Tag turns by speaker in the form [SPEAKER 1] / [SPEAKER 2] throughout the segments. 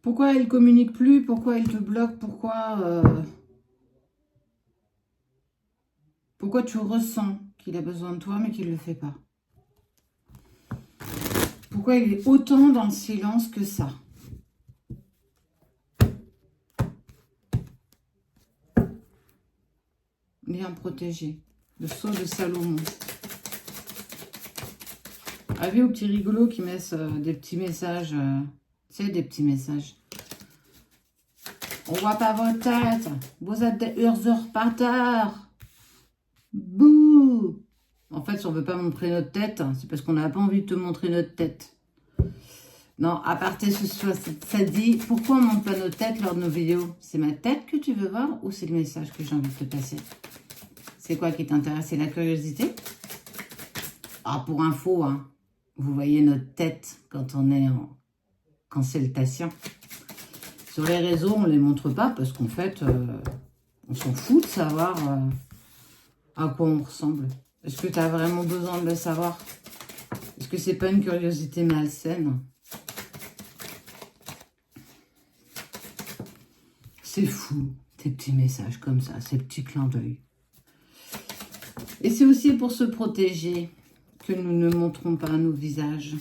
[SPEAKER 1] Pourquoi elle communique plus? Pourquoi elle te bloque? Pourquoi tu ressens qu'il a besoin de toi, mais qu'il ne le fait pas? Pourquoi il est autant dans le silence que ça? Bien protégé. Le sceau de Salomon. Avis aux petits rigolos qui mettent des petits messages. Tu sais, des petits messages. On voit pas votre tête. Vous êtes des usurpateurs. Bouh! En fait, si on veut pas montrer notre tête, c'est parce qu'on n'a pas envie de te montrer notre tête. Non, à partir de ça dit, pourquoi on ne montre pas notre tête lors de nos vidéos? C'est ma tête que tu veux voir ou c'est le message que j'ai envie de te passer? C'est quoi qui t'intéresse? C'est la curiosité? Ah, pour info, hein, vous voyez notre tête quand on est en consultation. Sur les réseaux, on ne les montre pas parce qu'en fait, on s'en fout de savoir à quoi on ressemble. Est-ce que tu as vraiment besoin de le savoir? Est-ce que c'est pas une curiosité malsaine? C'est fou, ces petits messages comme ça, ces petits clins d'œil. Et c'est aussi pour se protéger que nous ne montrons pas nos visages.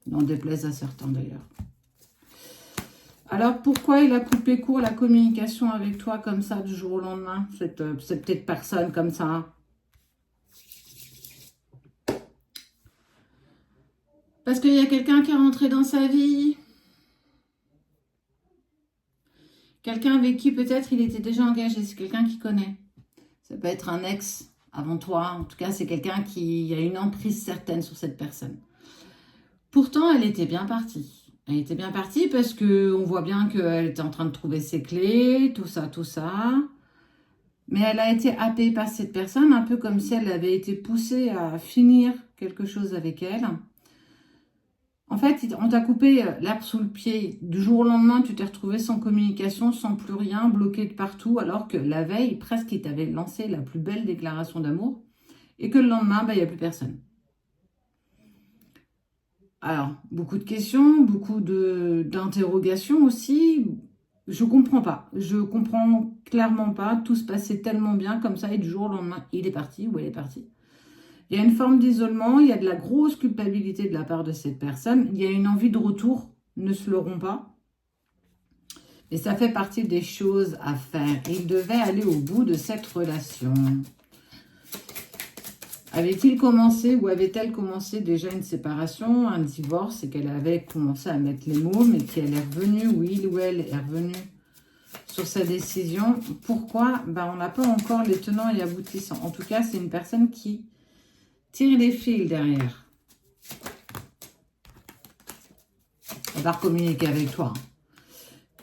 [SPEAKER 1] N'en déplaise à certains d'ailleurs. Alors pourquoi il a coupé court la communication avec toi comme ça du jour au lendemain, cette petite personne comme ça? Parce qu'il y a quelqu'un qui est rentré dans sa vie. Quelqu'un avec qui peut-être il était déjà engagé. C'est quelqu'un qui connaît. Ça peut être un ex avant toi. En tout cas, c'est quelqu'un qui a une emprise certaine sur cette personne. Pourtant, elle était bien partie. Elle était bien partie parce qu'on voit bien qu'elle était en train de trouver ses clés, tout ça, tout ça. Mais elle a été happée par cette personne, un peu comme si elle avait été poussée à finir quelque chose avec elle. En fait, on t'a coupé l'herbe sous le pied. Du jour au lendemain, tu t'es retrouvé sans communication, sans plus rien, bloqué de partout, alors que la veille, presque, il t'avait lancé la plus belle déclaration d'amour, et que le lendemain, il n'y a plus personne. Alors, beaucoup de questions, beaucoup d'interrogations aussi. Je comprends pas. Je comprends clairement pas. Tout se passait tellement bien comme ça, et du jour au lendemain, il est parti ou elle est partie. Il y a une forme d'isolement, il y a de la grosse culpabilité de la part de cette personne, il y a une envie de retour, ne se leurrons pas. Et ça fait partie des choses à faire. Il devait aller au bout de cette relation. Avait-il commencé ou avait-elle commencé déjà une séparation, un divorce, et qu'elle avait commencé à mettre les mots, mais qu'elle est revenue, ou il ou elle est revenu sur sa décision? Pourquoi? On n'a pas encore les tenants et aboutissants. En tout cas, c'est une personne qui tire les fils derrière. On va communiquer avec toi.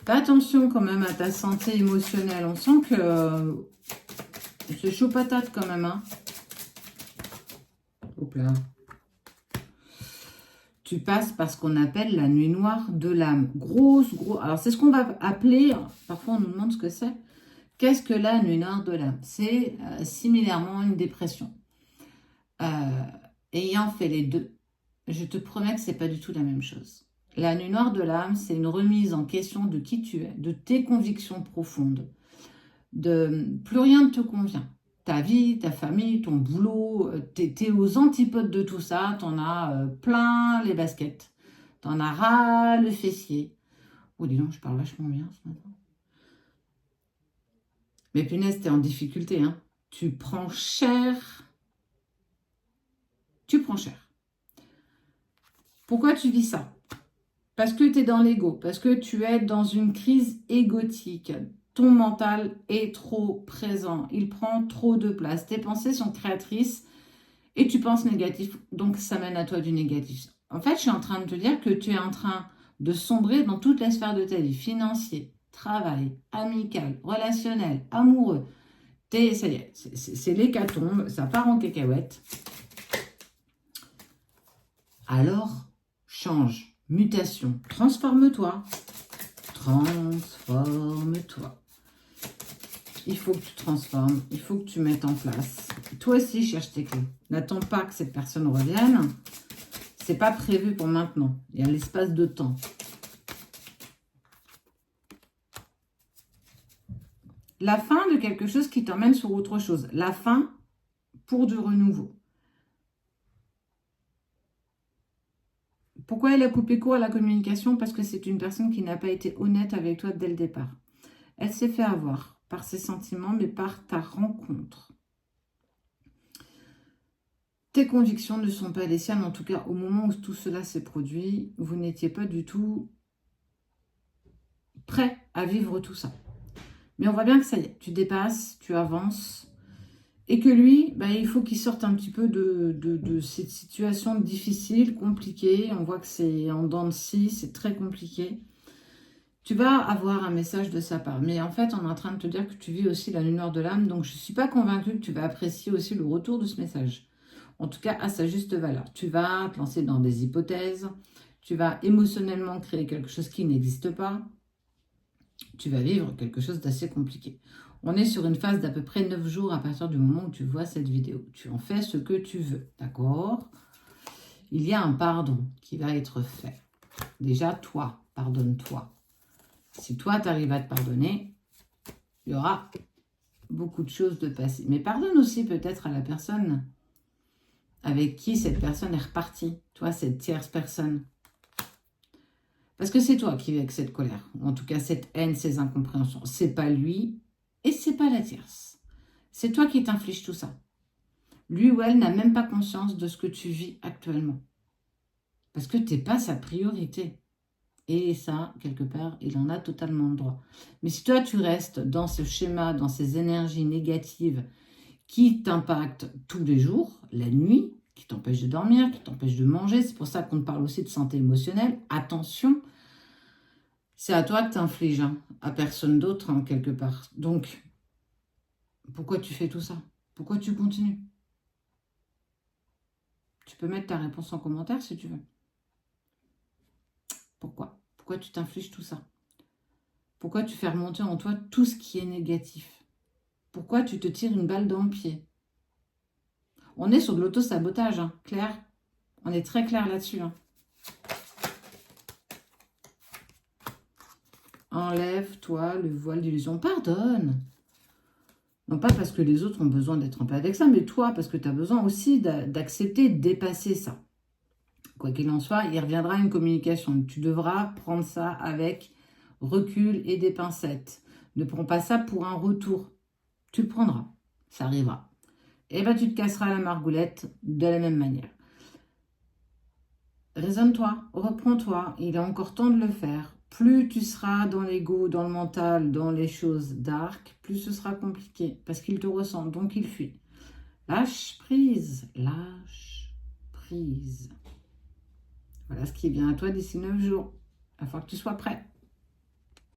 [SPEAKER 1] Fais attention quand même à ta santé émotionnelle. On sent que c'est chaud patate quand même. Hein. Hop là. Tu passes par ce qu'on appelle la nuit noire de l'âme. Gros. Alors c'est ce qu'on va appeler, parfois on nous demande ce que c'est. Qu'est-ce que la nuit noire de l'âme? C'est similairement une dépression. Ayant fait les deux, je te promets que ce n'est pas du tout la même chose. La nuit noire de l'âme, c'est une remise en question de qui tu es, de tes convictions profondes. Plus rien ne te convient. Ta vie, ta famille, ton boulot, t'es aux antipodes de tout ça, t'en as plein les baskets, t'en as ras le fessier. Oh dis donc, je parle vachement bien ce matin. Mais punaise, t'es en difficulté, hein. Tu prends cher. Tu prends cher. Pourquoi tu vis ça? Parce que tu es dans l'ego, parce que tu es dans une crise égotique. Ton mental est trop présent, il prend trop de place. Tes pensées sont créatrices et tu penses négatif, donc ça mène à toi du négatif. En fait, je suis en train de te dire que tu es en train de sombrer dans toutes les sphères de ta vie. Financier, travail, amical, relationnel, amoureux. Ça y est, c'est l'hécatombe, ça part en cacahuète. Alors, change. Mutation, transforme-toi. Transforme-toi. Il faut que tu transformes, il faut que tu mettes en place. Toi aussi, cherche tes clés. N'attends pas que cette personne revienne. C'est pas prévu pour maintenant. Il y a l'espace de temps. La fin de quelque chose qui t'emmène sur autre chose. La fin pour du renouveau. Pourquoi elle a coupé court à la communication? Parce que c'est une personne qui n'a pas été honnête avec toi dès le départ. Elle s'est fait avoir par ses sentiments, mais par ta rencontre. Tes convictions ne sont pas les siennes. En tout cas, au moment où tout cela s'est produit, vous n'étiez pas du tout prêt à vivre tout ça. Mais on voit bien que ça y est, tu dépasses, tu avances. Et que lui, bah, il faut qu'il sorte un petit peu de cette situation difficile, compliquée. On voit que c'est en dents de scie, c'est très compliqué. Tu vas avoir un message de sa part. Mais en fait, on est en train de te dire que tu vis aussi la nuit noire de l'âme. Donc, je ne suis pas convaincue que tu vas apprécier aussi le retour de ce message. En tout cas, à sa juste valeur. Tu vas te lancer dans des hypothèses. Tu vas émotionnellement créer quelque chose qui n'existe pas. Tu vas vivre quelque chose d'assez compliqué. On est sur une phase d'à peu près 9 jours à partir du moment où tu vois cette vidéo. Tu en fais ce que tu veux, d'accord? Il y a un pardon qui va être fait. Déjà, toi, pardonne-toi. Si toi, tu arrives à te pardonner, il y aura beaucoup de choses de passé. Mais pardonne aussi peut-être à la personne avec qui cette personne est repartie. Toi, cette tierce personne. Parce que c'est toi qui vis avec cette colère. Ou en tout cas, cette haine, ces incompréhensions. C'est pas lui et c'est pas la tierce. C'est toi qui t'infliges tout ça. Lui ou elle n'a même pas conscience de ce que tu vis actuellement. Parce que tu n'es pas sa priorité. Et ça, quelque part, il en a totalement le droit. Mais si toi, tu restes dans ce schéma, dans ces énergies négatives qui t'impactent tous les jours, la nuit, qui t'empêchent de dormir, qui t'empêchent de manger, c'est pour ça qu'on te parle aussi de santé émotionnelle. Attention, c'est à toi que tu infliges, hein, à personne d'autre, en quelque part. Donc, pourquoi tu fais tout ça? Pourquoi tu continues? Tu peux mettre ta réponse en commentaire si tu veux. Pourquoi? Pourquoi tu t'infliges tout ça? Pourquoi tu fais remonter en toi tout ce qui est négatif? Pourquoi tu te tires une balle dans le pied? On est sur de l'auto-sabotage, hein, clair? On est très clair là-dessus. Hein. Enlève-toi le voile d'illusion. Pardonne. Non pas parce que les autres ont besoin d'être en paix avec ça, mais toi, parce que tu as besoin aussi d'accepter, de dépasser ça. Quoi qu'il en soit, il reviendra une communication. Tu devras prendre ça avec recul et des pincettes. Ne prends pas ça pour un retour. Tu le prendras. Ça arrivera. Et bien, tu te casseras la margoulette de la même manière. Raisonne-toi, reprends-toi. Il est encore temps de le faire. Plus tu seras dans l'ego, dans le mental, dans les choses dark, plus ce sera compliqué. Parce qu'il te ressent, donc il fuit. Lâche prise. Lâche prise. Voilà ce qui vient à toi d'ici 9 jours. Il va falloir que tu sois prêt.